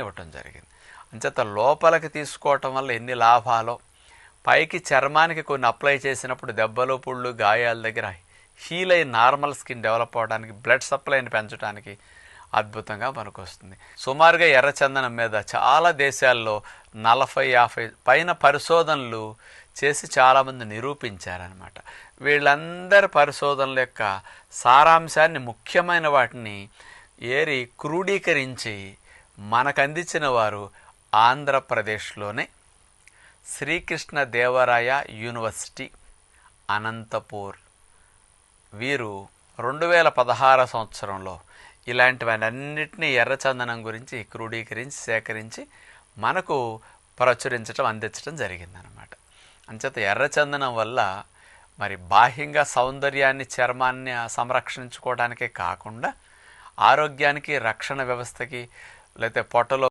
ఇవ్వటం జరిగింది. అంచేత లోపలికి తీసుకోవటం వల్ల ఎన్ని లాభాలో, పైకి చర్మానికి కొన్ని అప్లై చేసినప్పుడు దెబ్బలు పుళ్ళు గాయాల దగ్గర హీల్ అయి నార్మల్ స్కిన్ డెవలప్ అవ్వడానికి, బ్లడ్ సప్లైని పెంచడానికి అద్భుతంగా పనికొస్తుంది. సుమారుగా ఎర్రచందనం మీద చాలా దేశాల్లో 40-50 పైన పరిశోధనలు చేసి చాలామంది నిరూపించారనమాట. వీళ్ళందరి పరిశోధనల యొక్క సారాంశాన్ని, ముఖ్యమైన వాటిని ఏరి క్రోడీకరించి మనకు అందించిన వారు ఆంధ్రప్రదేశ్లోనే శ్రీకృష్ణదేవరాయ యూనివర్సిటీ, అనంతపూర్. వీరు 2016 సంవత్సరంలో ఇలాంటివన్నింటినీ ఎర్రచందనం గురించి క్రోడీకరించి సేకరించి మనకు ప్రచురించడం, అందించడం జరిగిందనమాట. అంచేత ఎర్రచందనం వల్ల మరి బాహ్యంగా సౌందర్యాన్ని, చర్మాన్ని సంరక్షించుకోవడానికే కాకుండా ఆరోగ్యానికి, రక్షణ వ్యవస్థకి, లేకపోతే పొట్టలో